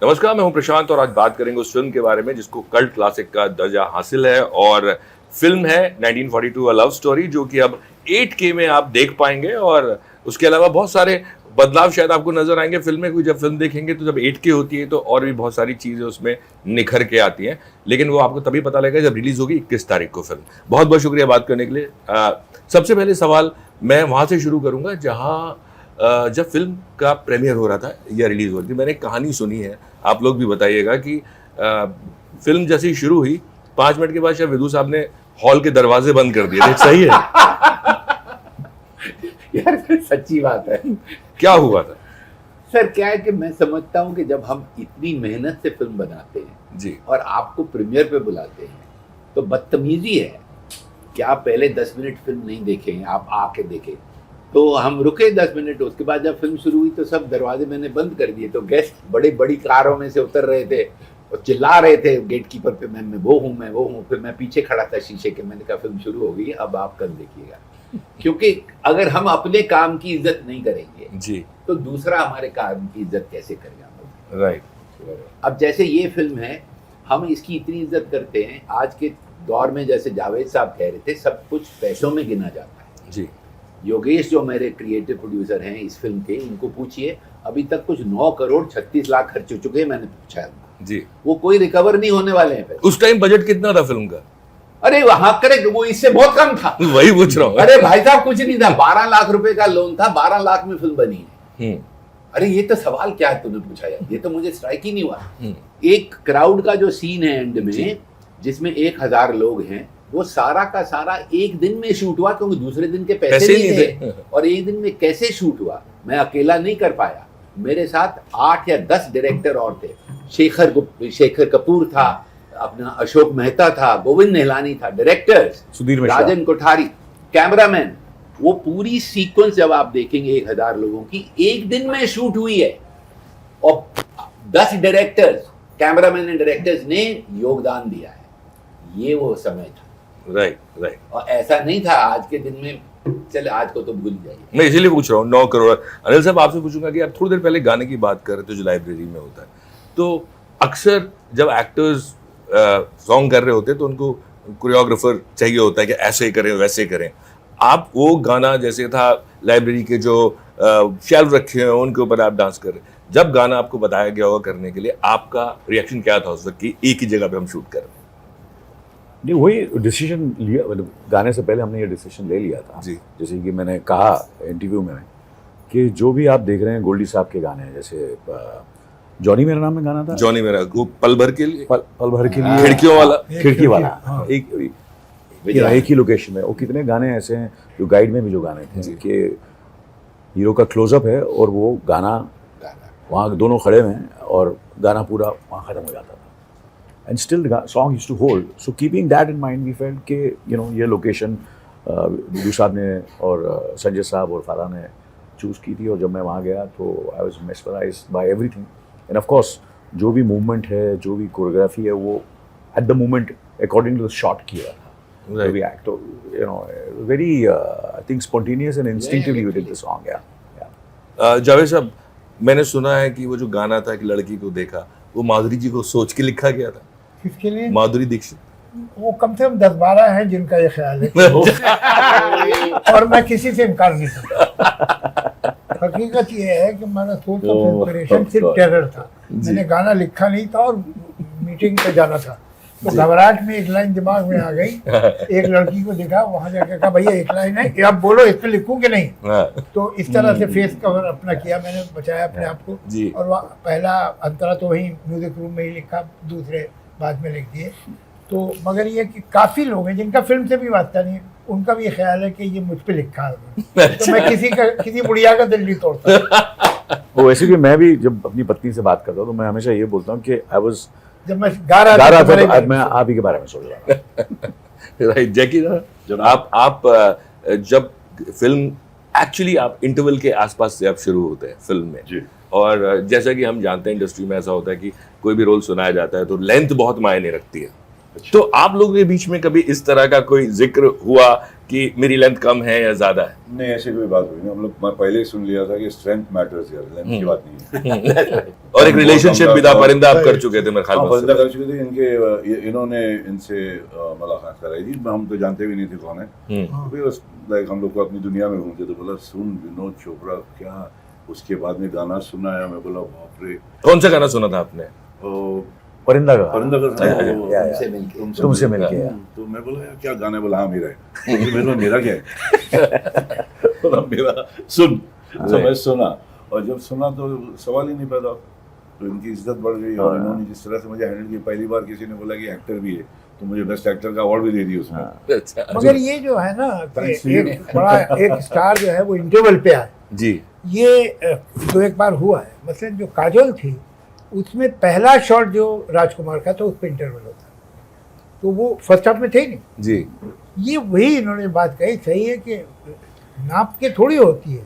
नमस्कार, मैं हूं प्रशांत और आज बात करेंगे उस फिल्म के बारे में जिसको कल्ट क्लासिक का दर्जा हासिल है और फिल्म है 1942 अ लव स्टोरी, जो कि अब 8K में आप देख पाएंगे और उसके अलावा बहुत सारे बदलाव शायद आपको नजर आएंगे फिल्म में। जब फिल्म देखेंगे तो जब 8K होती है तो और भी बहुत सारी चीजें उसमें निखर के आती हैं, लेकिन वो आपको तभी पता लगेगा जब रिलीज होगी 21 तारीख को फिल्म। बहुत बहुत शुक्रिया बात करने के लिए। सबसे पहले सवाल मैं वहां से शुरू करूंगा जहां जब फिल्म का प्रीमियर हो रहा था या रिलीज हो रही थी, मैंने एक कहानी सुनी है, आप लोग भी बताइएगा कि फिल्म जैसे ही शुरू हुई 5 मिनट के बाद शायद विदु साहब ने हॉल के दरवाजे बंद कर दिए थे। सही है? यार सच्ची बात है। क्या हुआ था सर, क्या है कि मैं समझता हूँ कि जब हम इतनी मेहनत से फिल्म बनाते हैं जी और आपको प्रीमियर पे बुलाते हैं तो बदतमीजी है कि आप पहले 10 मिनट फिल्म नहीं देखें, आप आके देखें। तो हम रुके 10 मिनट, उसके बाद जब फिल्म शुरू हुई तो सब दरवाजे मैंने बंद कर दिए। तो गेस्ट बड़ी बड़ी कारों में से उतर रहे थे और चिल्ला रहे थे गेट कीपर पे, मैं वो हूँ। फिर मैं पीछे खड़ा था शीशे के, मैंने कहा फिल्म शुरू हो गई, अब आप कल देखिएगा। क्योंकि अगर हम अपने काम की इज्जत नहीं करेंगे जी तो दूसरा हमारे काम की इज्जत कैसे करेगा? राइट। अब जैसे ये फिल्म है, हम इसकी इतनी इज्जत करते हैं। आज के दौर में जैसे जावेद साहब कह रहे थे, सब कुछ पैसों में गिना जाता है जी। योगेश जो मेरे क्रिएटिव प्रोड्यूसर हैं इस फिल्म के, उनको पूछिए, अभी तक कुछ 9 करोड़ 36 लाख खर्च हो चुके हैं। मैंने पूछा है जी, वो कोई रिकवर नहीं होने वाले हैं। उस टाइम बजट कितना था फिल्म का? अरे वहां करेक्ट, वो इससे बहुत कम था। वही पूछ रहा हूँ। अरे भाई साहब कुछ नहीं था, 12 लाख रुपए का लोन था, 12 लाख में फिल्म बनी है। अरे ये तो सवाल क्या है तूने पूछा यार, ये तो मुझे स्ट्राइक ही नहीं हुआ। एक क्राउड का जो सीन है एंड में, जिसमें 1000 लोग हैं, वो सारा का सारा एक दिन में शूट हुआ क्योंकि दूसरे दिन के पैसे नहीं थे। और एक दिन में कैसे शूट हुआ, मैं अकेला नहीं कर पाया, मेरे साथ 8 या 10 डायरेक्टर और थे। शेखर कपूर था, अपना अशोक मेहता था, गोविंद निहलानी था डायरेक्टर्स, सुधीर राजन कोठारी कैमरामैन। वो पूरी सीक्वेंस जब आप देखेंगे 1000 लोगों की एक दिन में शूट हुई है और 10 डायरेक्टर्स, कैमरामैन एंड डायरेक्टर्स ने योगदान दिया है। ये वो समय था। राइट। और ऐसा नहीं था आज के दिन में, चले आज को तो भूल जाइए। मैं इसीलिए पूछ रहा हूँ 9 करोड़। अनिल साहब आपसे पूछूंगा कि आप थोड़ी देर पहले गाने की बात कर रहे थे जो लाइब्रेरी में होता है, तो अक्सर जब एक्टर्स सॉन्ग कर रहे होते हैं तो उनको कोरियोग्राफर चाहिए होता है कि ऐसे करें वैसे करें। आप वो गाना जैसे था लाइब्रेरी के जो शेल्फ रखे हैं उनके ऊपर आप डांस कर रहे हैं, जब गाना आपको बताया गया होगा करने के लिए, आपका रिएक्शन क्या था उस वक्त कि एक ही जगह पे हम शूट कर रहे हैं? नहीं, वही डिसीजन लिया, मतलब गाने से पहले हमने ये डिसीजन ले लिया था जी। जैसे कि मैंने कहा इंटरव्यू में कि जो भी आप देख रहे हैं गोल्डी साहब के गाने हैं, जैसे जॉनी मेरा नाम में गाना था, जॉनी मेरा, वो पल भर के लिए, पल भर के लिए, खिड़की वाला एक ही लोकेशन में। वो कितने गाने ऐसे हैं जो गाइड में भी जो गाने थे कि हीरो का क्लोजअप है और वो गाना वहाँ दोनों खड़े हैं और गाना पूरा वहाँ ख़त्म हो जाता था। And still song used to hold. So keeping that in mind we felt कि ये लोकेशन विदु साहब ने और संजय साहब और फारा ने चूज़ की थी। और जब मैं वहाँ गया तो I was mesmerised by everything. And of course जो भी मूवमेंट है, जो भी कोरियोग्राफी है, वो at the moment according to the shot किया था। Right. We act, very I think spontaneous and instinctively we did the song. Javed साहब, मैंने सुना है कि वो जो गाना था कि लड़की को देखा, वो माधुरी जी को सोच के लिखा गया था। किसके लिए? माधुरी दीक्षित। वो कम से कम 10-12 हैं जिनका ये ख्याल है और मैं किसी से इनकार नहीं करता। हकीकत ये है कि मैंने सोचा इंस्पिरेशन सिर्फ टेरर था। मैंने गाना लिखा नहीं था और मीटिंग पे जाना था, तो घबराहट में एक लाइन दिमाग में आ गई। एक लड़की को देखा, वहां जाकर कहा भैया एक लाइन है, आप बोलो इस पे लिखूं कि नहीं। तो इस तरह से फेस कवर अपना किया मैंने, बचाया अपने आप को। और पहला अंतरा तो वही म्यूजिक रूम में ही लिखा, दूसरे बाद में लिख दिए। तो मगर ये कि काफ़ी लोग हैं जिनका फिल्म से भी वास्ता नहीं, उनका भी ख्याल है कि ये मुझ पे लिखा है। तो मैं किसी बुढ़िया का दिल नहीं तोड़ता। वो वैसे भी मैं भी जब अपनी पत्नी से बात करता हूँ तो मैं हमेशा ये बोलता हूँ कि आई वाज जब मैं गा रहा था तो मैं आप ही के बारे में सोच रहा था। राइट। जैकी आप जब फिल्म एक्चुअली आप इंटरवल के आसपास से आप शुरू होते हैं फिल्म में जी। और जैसा कि हम जानते हैं इंडस्ट्री में ऐसा होता है कि कोई भी रोल सुनाया जाता है तो लेंथ बहुत मायने रखती है। तो आप लोगों के बीच में कभी इस तरह का कोई जिक्र हुआ कि मेरी लेंथ कम है या ज्यादा है? नहीं, ऐसी कोई बात हुई नहीं। हम लोग पहले ही सुन लिया था कि स्ट्रेंथ मैटर्स यार, लेंथ की बात नहीं है। और एक रिलेशनशिप भी था, परिंदा आप कर चुके थे मेरे ख्याल हाँ, में परिंदा उससे। कर चुके थे। इनके इन्होंने इनसे मुलाकात कराई थी, हम तो जानते भी नहीं थे कौन है। तो बस लाइक हम लोग को अपनी दुनिया में घूमते, तो बोला सुन विनोद चोपड़ा क्या, उसके बाद में गाना सुनाया। मैं बोला बाप रे। कौन सा गाना सुना था आपने? परिंदा का तुमसे मिलके। तो मैं बोला यार क्या गाना है? बोला हाँ मेरा है। तो मैंने मेरा क्या है? बोला मेरा सुन। तो मैं सुना, और जब सुना तो सवाल ही नहीं पैदा। तो इनकी इज्जत बढ़ गई, और इन्होंने जिस तरह से मुझे हैंडल किया, पहली बार किसी ने बोला कि एक्टर भी है, तो मुझे बेस्ट एक्टर का अवार्ड भी दे दिया उसमें। अच्छा मगर ये जो है ना कि एक बड़ा एक स्टार जो है वो इंटरवल पे आए, जी ये दो एक बार हुआ है। मसलन जो काजोल थी उसमें पहला शॉट जो राजकुमार का था उस पर इंटरवल होता, तो वो फर्स्ट हाफ में थे ही नहीं। जी ये वही इन्होंने बात कही, सही है कि नाप के थोड़ी होती है,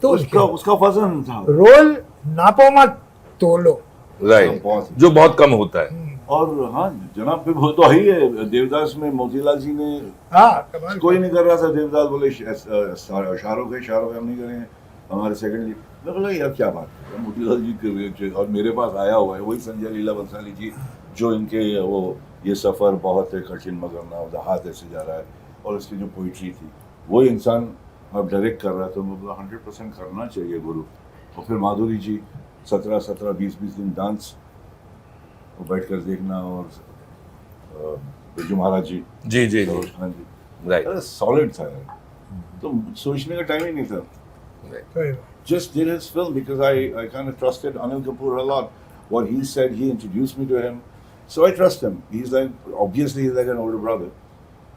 तो उसका वजन था। रोल नापो मत तोलो। राइट, जो बहुत कम होता है। और हाँ जनाब, फिर वो तो ही है। देवदास में मोतीलाल जी ने हाँ कमाल। कोई नहीं कर रहा था। देवदास बोले शाहरुख है हम नहीं करेंगे, हमारे सेकंड लीड। मैं बोला यार क्या बात है, मोतीलाल जी कर रहे। और मेरे पास आया हुआ है वही संजय लीला बंसाली जी, जो इनके वो ये सफ़र बहुत कठिन मगर ना हाथ ऐसे जा रहा है, और उसकी जो पोइट्री थी वो इंसान अब डायरेक्ट कर रहा है। तो मैं बोला 100% करना चाहिए गुरु। और फिर माधुरी जी 17-20 दिन डांस बैठ कर देखना, और बिरजू महाराज जी, जी जी सरोज खान जी, राइट। सॉलिड था यार। तो सोचने का टाइम ही नहीं था। Just did his film because I kind of trusted Anil Kapoor a lot. What he said, he introduced me to him, so I trust him. He's obviously he's like an older brother.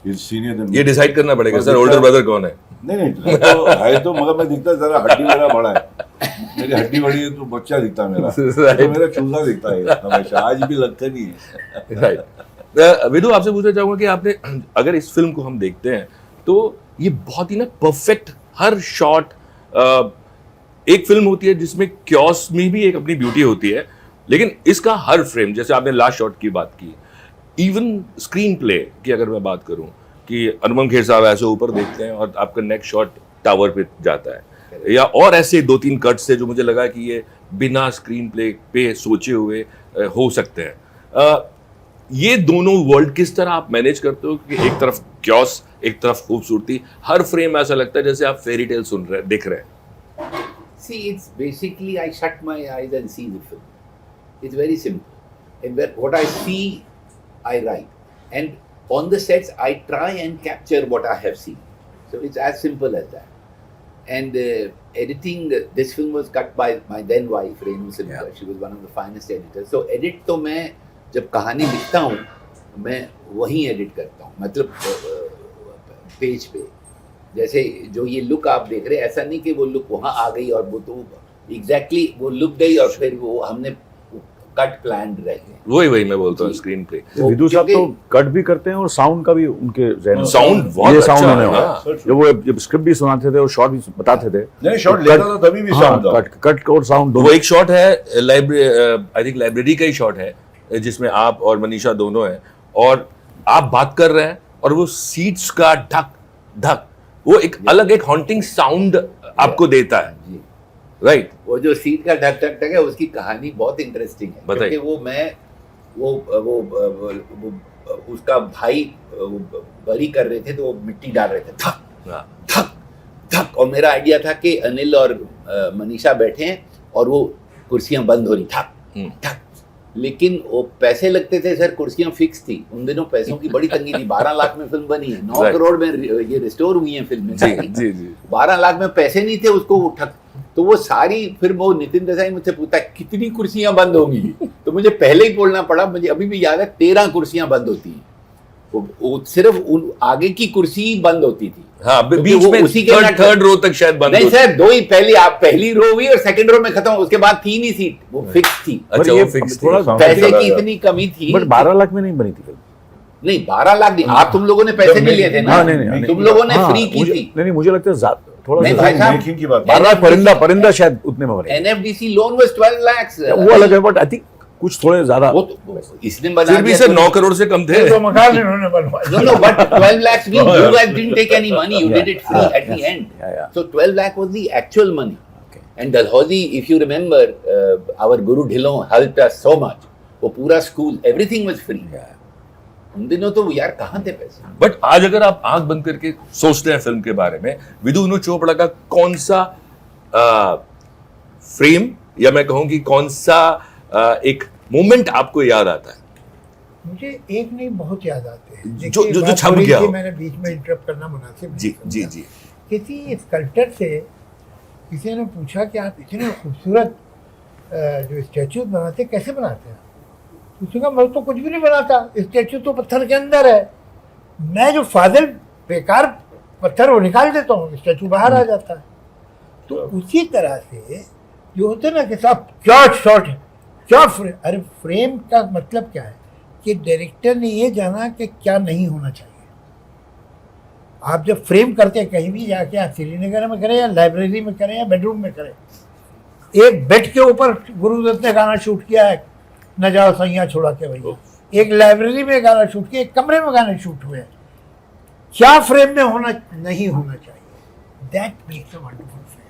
He's senior than me. ये decide करना पड़ेगा sir, older brother कौन है? नहीं है तो मगर मैं दिखता जरा हड्डी मेरा बड़ा है। मेरी हड्डी बड़ी है तो बच्चा दिखता मेरा। तो मेरा चूल्हा दिखता है हमेशा, आज भी लगता नहीं है। राइट। विदु आपसे पूछना चाहूंगा कि आपने, अगर इस फिल्म को हम देखते हैं तो ये बहुत ही ना परफेक्ट, हर शॉट, एक फिल्म होती है जिसमें क्योस में भी एक अपनी ब्यूटी होती है, लेकिन इसका हर फ्रेम, जैसे आपने लास्ट शॉट की बात की, इवन स्क्रीन प्ले की अगर मैं बात करूं कि अनुपम खेर साहब ऐसे ऊपर देखते हैं और आपका नेक्स्ट शॉट टावर पे जाता है, या और ऐसे 2-3 कट्स है जो मुझे लगा कि ये बिना स्क्रीन प्ले पे सोचे हुए हो सकते हैं। ये दोनों वर्ल्ड किस तरह आप मैनेज करते हो कि एक तरफ क्योस, एक तरफ खूबसूरती, हर फ्रेम ऐसा लगता है जैसे आप फेरी टेल सुन रहे देख रहे हैं? See, it's basically I shut my eyes and see the film. It's very simple. And what I see, I write. And on the sets, I try and capture what I have seen. So it's as simple as that. And editing, this film was cut by my then wife, Renu Sinha. She was one of the finest editors. So edit तो मैं जब कहानी लिखता हूँ, मैं वहीं edit करता हूँ. मतलब पेज पे. जैसे जो ये लुक आप देख रहे हैं, ऐसा नहीं कि वो लुक वहाँ आ गई और वो तो एग्जैक्टली वो लुक गई और फिर वो हमने कट प्लान्ड रह गए। वही मैं बोलता हूँ स्क्रीन प्ले। विदु साहब तो कट भी करते हैं और साउंड का भी उनके जहन में। साउंड बहुत ये अच्छा साउंड है, होने वाला हाँ। जब वो जब स्क्रिप्ट भी सुनाते थे और शॉट भी बताते थे। नहीं शॉट लेता था तभी भी साउंड था। कट और साउंड वो एक शॉट है आई थिंक लाइब्रेरी का ही शॉट है जिसमें आप और मनीषा दोनों हैं और आप बात कर रहे हैं और वो सीट्स का धक धक, वो एक अलग एक हॉन्टिंग साउंड आपको देता है, राइट? वो जो सीट का ढक ढक ढक है उसकी कहानी बहुत इंटरेस्टिंग है, क्योंकि वो उसका भाई बरी कर रहे थे तो वो मिट्टी डाल रहे थे, थक थक थक, और मेरा आइडिया था कि अनिल और मनीषा बैठे हैं और वो कुर्सियां बंद हो रही, थक थक, लेकिन वो पैसे लगते थे सर, कुर्सियां फिक्स थी। उन दिनों पैसों की बड़ी तंगी थी। 12 लाख में फिल्म बनी है, 9 करोड़ में ये रिस्टोर हुई है फिल्में। जी 12 लाख में पैसे नहीं थे उसको उठक, तो वो सारी फिर वो नितिन देसाई मुझसे पूछता कितनी कुर्सियां बंद होंगी, तो मुझे पहले ही बोलना पड़ा, मुझे अभी भी याद है 13 कुर्सियां बंद होती हैं। वो सिर्फ उन आगे की कुर्सी बंद होती थी। हाँ, बीच में उसी के थर्ड रो तक शायद बंद नहीं सर, दो ही पहली आप पहली रो हुई और सेकंड रो में खत्म, उसके बाद 3 ही सीट वो फिक्स थी। अच्छा, वो फिक्स थी। पैसे की इतनी कमी थी। बट 12 लाख में नहीं बनी थी फिल्म। नहीं 12 लाख नहीं, आप तुम लोगों ने पैसे नहीं लिए थे ना, तुम लोगों ने फ्री की थी। नहीं मुझे लगता है थोड़ा नहीं भाई साहब, मेकिंग की बात। 12 परिंदा शायद उतने में बने। एनएफडीसी लोन वाज 12 lakhs, वो अलग है, बट आई थिंक कुछ थोड़े ज्यादा वो इसने बना फिर भी सर 9 करोड़ से कम थे। तो मकान इन्होंने बनवाया। No, but 12 lakhs means you guys didn't take any money, you did it free at the end. So 12 lakh was the actual money. And Dalhousie, if you remember, our Guru Dhillon helped us so much. वो पूरा school, everything was free. उन दिनों तो यार कहाँ थे पैसे? But आज अगर आप आंख बंद करके सोचते हैं फिल्म के बारे में, विदु विनोद चोपड़ा का कौन सा फ्रेम या मैं कहूँ कि कौन सा एक मोमेंट आपको याद आता है? मुझे एक नहीं बहुत याद आते हैं जो छप गया हो। मैंने बीच में इंटरप्ट करना मुनासिब नहीं जी समझा। जी जी। किसी स्कल्पटर से किसी ने पूछा कि आप इतने खूबसूरत जो स्टैचू बनाते कैसे बनाते हैं? उसने कहा मैं तो कुछ भी नहीं बनाता, स्टैचू तो पत्थर के अंदर है, मैं जो फाजिल बेकार पत्थर वो निकाल देता हूँ, स्टैचू बाहर आ जाता है। तो उसी तरह से जो होते ना कि साहब क्या शॉट है, क्या फ्रेम, अरे फ्रेम का मतलब क्या है कि डायरेक्टर ने ये जाना कि क्या नहीं होना चाहिए। आप जब फ्रेम करते हैं कहीं भी जाके, आप श्रीनगर में करें या लाइब्रेरी में करें या बेडरूम में करें, एक बेड के ऊपर गुरुदत्त ने गाना शूट किया है, न जाओ सैया छोड़ा के भैया, एक लाइब्रेरी में गाना शूट किया, एक कमरे में गाने शूट हुए हैं। क्या फ्रेम में होना नहीं होना चाहिए, that makes a wonderful frame,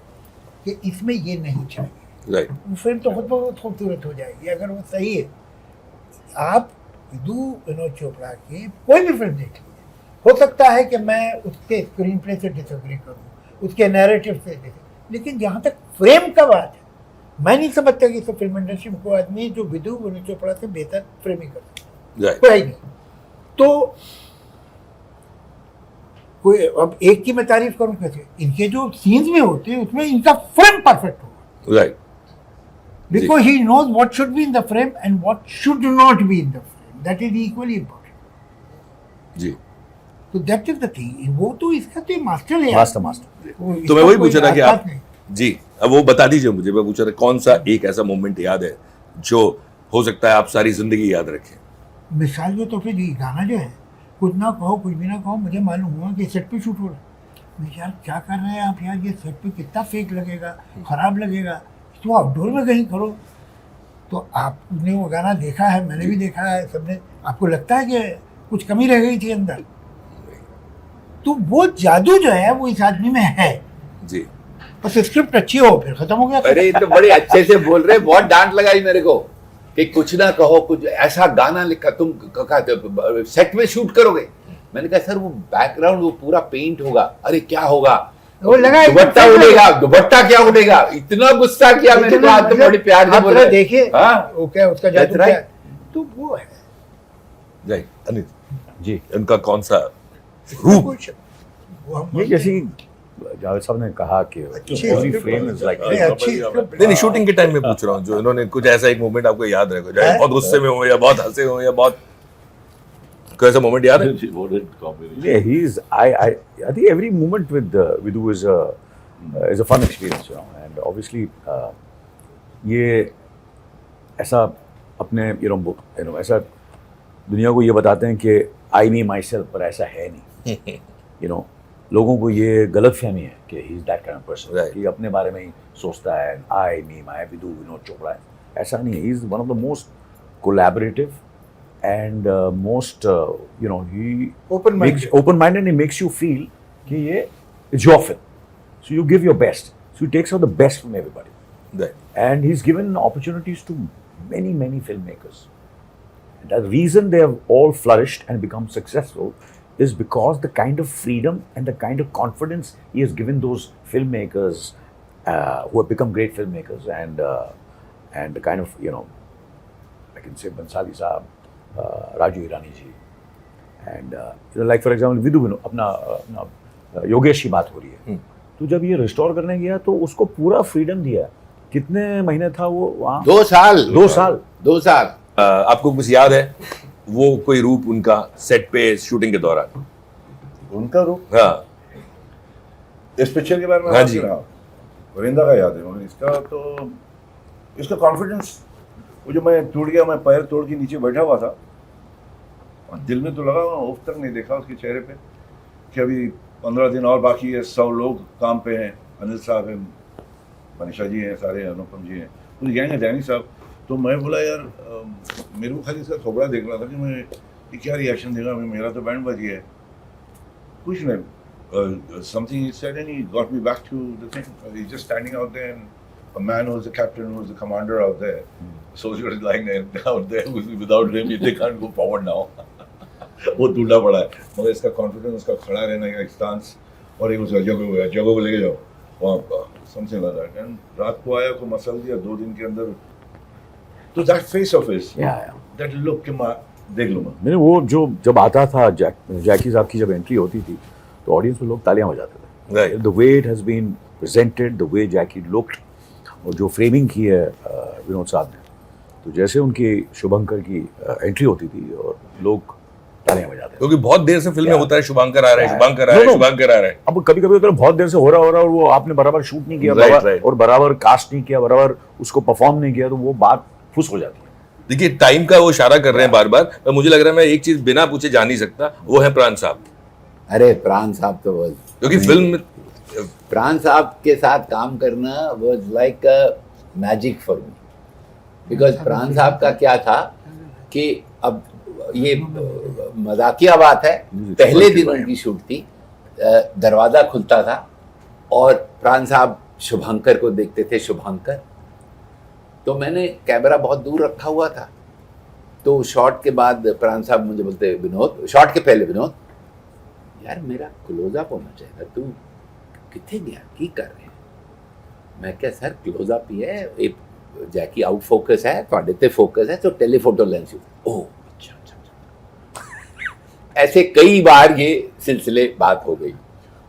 कि इसमें ये नहीं चाहिए। राइट। वो फिल्म तो खुद बहुत खूबसूरत हो जाएगी अगर वो सही है। आप विदु विनोद चोपड़ा की कोई भी फिल्म देख लीजिए, हो सकता है कि मैं उसके स्क्रीन प्ले से डिसएग्री करूँ, उसके नैरेटिव से लेकिन जहाँ तक फ्रेम का बात है, मैं नहीं समझता कि फिल्म इंडस्ट्री में कोई आदमी जो विदु विनोद चोपड़ा से बेहतर फ्रेमिंग करता है, कोई नहीं। तो कोई अब एक की मैं तारीफ करूँ कैसे, इनके जो सीन्स में होते हैं उसमें इनका फ्रेम परफेक्ट होगा। Right. Because he knows what should be in the frame and what should not be in the frame. That is equally important. जी। So that is the thing. वो तो इसका तो मास्टर है। मास्टर। तो मैं वही पूछ रहा था कि आप जी, अब वो बता दीजिए मुझे, मैं पूछ रहा था कौन सा एक ऐसा मोमेंट याद है जो हो सकता है आप सारी जिंदगी याद रखें? मिसाल में तो फिर ये गाना जो है, कुछ ना कहो कुछ भी ना कहो, मुझे मालूम हुआ कि सेट पे शूट हो रहा है। मैं यार क्या कर रहे हैं आप यार, ये सेट पे कितना फेक लगेगा, खराब लगेगा, तो आउटडोर में कहीं करो। तो आपने वो गाना देखा है, मैंने भी देखा है, सबने, आपको लगता है कि कुछ कमी रह गई थी अंदर? तो वो जादू जो है वो इस आदमी में है जी। बस स्क्रिप्ट अच्छी हो फिर खत्म हो गया। अरे तो बड़े अच्छे से बोल रहे, बहुत डांट लगाई मेरे को कि कुछ ना कहो, कुछ ऐसा गाना लिखा, तुम कहते सेट में शूट करोगे। मैंने कहा सर वो बैकग्राउंड वो पूरा पेंट होगा। अरे क्या होगा, वो लगा दुपट्टा उड़ेगा, दुपट्टा क्या उड़ेगा, इतना गुस्सा किया मेरे को। आज तो बड़ी प्यार से बोल रहे, देखिए वो क्या उसका जादू क्या है? तो वो है राइट। अनित जी, उनका कौन सा रूप? कुछ वो हम ये जैसी जावेद साहब ने कहा कि every frame is like अच्छी नहीं शूटिंग के टाइम में पूछ रहा हूँ, जो इन्होंने कुछ ऐसा एक मोमेंट आपको याद रखो, चाहे बहुत गुस्से में हो या बहुत हंसे हो या बहुत, कोई ऐसा मोमेंट याद है? Yeah, I think every moment with Vidu is a fun experience, you know, and obviously ये ऐसा अपने ऐसा दुनिया को ये बताते हैं कि I me myself, पर ऐसा है नहीं। you know, लोगों को ये गलत फहमी है कि he is that kind of person, Right. कि अपने बारे में ही सोचता है I me my Vidu Vinod Chopra है, ऐसा नहीं है। He is one of the most collaborative and most he open-minded and he makes you feel कि ये it's your film, so you give your best, so he takes out the best from everybody, Right. and he's given opportunities to many filmmakers. And the reason they have all flourished and become successful is because the kind of freedom and the kind of confidence he has given those filmmakers who have become great filmmakers, and the kind of I can say Bansali Saab, Raju Hirani ji, and like for example विदु Vinod अपना योगेश की बात हो रही है, तो जब ये restore करने गया तो उसको पूरा फ्रीडम दिया। कितने महीने था वो वहाँ? 2 साल। 2 साल। आपको कुछ याद है वो कोई रूप उनका सेट पे शूटिंग के दौरान? उनका रूप हाँ इस पिक्चर के बारे में हाँ जी। वरिंदा का याद है, मगर इसका कॉन्फिडेंस, वो जो मैं टूट गया, मैं पैर तोड़ के नीचे बैठा हुआ था और दिल में तो लगा, उफ तक नहीं देखा उसके चेहरे पे कि अभी 15 दिन और बाकी है, 100 लोग काम पे हैं, अनिल साहब हैं, मनीषा जी हैं, सारे अनुपम जी हैं, पूरी गैंग है, डैनी साहब। तो मैं बोला यार मेरे को खाली इसका थोबड़ा देख रहा था कि मैं ये क्या रिएक्शन देगा, मेरा तो बैंड बज गया है, कुछ नहीं। Something he said and he got me back to the thing. He's just standing out there and a man who's the captain, who's the commander out there. Soldier is lying out there without him, they can't go forward now. वो टूटा पड़ा है, मगर इसका confidence, उसका खड़ा रहने का एक स्टांस, और एक उसका जगह को लेके जाओ वहाँ समथिंग लाइक दैट। एंड रात को आया को मसल दिया 2 दिन के अंदर, तो that face of his, that look के देख लो मैंने वो जो जब आता था जैकी साहब की जब एंट्री होती थी तो ऑडियंस में लोग तालियां बजाते थे। The way it has been presented, the way Jackie looked, और जो फ्रेमिंग की है विनोद साहब ने, तो जैसे उनकी शुभंकर की एंट्री होती थी और लोग तालियां बजाते थे, क्योंकि बहुत देर से फिल्म में होता है शुभंकर आ रहा है, शुभंकर आ रहा है, शुभंकर आ रहा है। अब कभी कभी होता है बहुत देर से हो रहा और वो आपने बराबर शूट नहीं किया, और बराबर कास्ट नहीं किया, बराबर उसको परफॉर्म नहीं किया, तो वो बात फुस हो जाती है। देखिए टाइम का वो इशारा कर रहे हैं बार बार, पर मुझे लग रहा है मैं एक चीज बिना पूछे जान नहीं सकता, वो है प्राण साहब। अरे प्राण साहब तो क्योंकि फिल्म प्राण साहब के साथ काम करना was like a magic for me, because प्राण साहब का क्या था कि अब ये मजाकिया बात है, पहले दिन उनकी शूट थी, दरवाजा खुलता था और प्राण साहब शुभंकर को देखते थे, शुभंकर, तो मैंने कैमरा बहुत दूर रखा हुआ था, तो शॉट के बाद प्राण साहब मुझे बोलते, विनोद, शॉट के पहले, विनोद यार मेरा क्लोजअप होना चाहिए, तू कितने गया की कर रहे हैं? मैं क्या सर क्लोजअप ही है, एक जैकी आउट फोकस है, ਤੁਹਾਡੇ ਤੇ फोकस है, तो टेलीफोटो लेंस। ओह अच्छा अच्छा। ऐसे कई बार ये सिलसिले बात हो गई।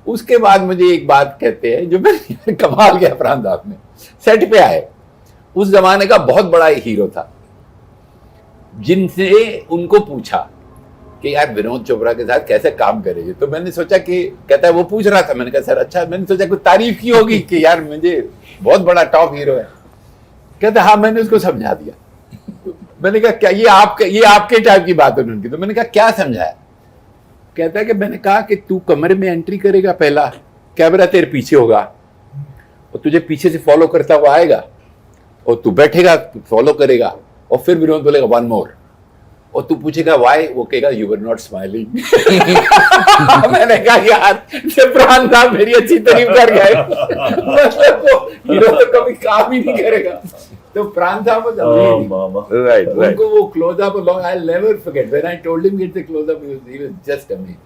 उसके बाद मुझे एक बात कहते हैं जो मैं कमाल गया, प्राण साहब ने सेट पे आए, उस जमाने का बहुत बड़ा हीरो था, जिनसे उनको पूछा कि यार विनोद चोपड़ा के साथ कैसे काम करेंगे, तो मैंने सोचा कि, कहता है वो पूछ रहा था, मैंने कहा सर अच्छा, मैंने सोचा कुछ तारीफ की होगी कि यार मुझे बहुत बड़ा टॉप हीरो है, कहता हाँ, मैंने उसको समझा दिया। मैंने कहा क्या ये आपके टाइप की बात है उनकी, तो मैंने कहा क्या समझाया? कहता है कि मैंने कहा कि तू कमरे में एंट्री करेगा, पहला कैमरा तेरे पीछे होगा और तुझे पीछे से फॉलो करता हुआ आएगा, और तू बैठेगा, फॉलो करेगा, और फिर विनोद बोलेगा 1 more, और तू पूछेगा व्हाई, वो कहेगा यू वर नॉट स्माइलिंग। मैंने कहा यार प्राण साहब मेरी अच्छी तारीफ कर गए, मतलब वो हीरो तो कभी काम ही नहीं करेगा। तो प्राण साहब was amazing. राइट उनको वो close up long, I will never forget when I told him it's a close up, he was just amazing.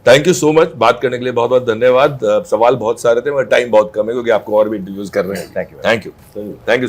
Thank you so much, बात करने के लिए बहुत बहुत धन्यवाद। सवाल बहुत सारे थे मगर टाइम बहुत कम है, क्योंकि आपको और भी इंटरव्यूज कर रहे हैं। Thank you thank you sir, thank you.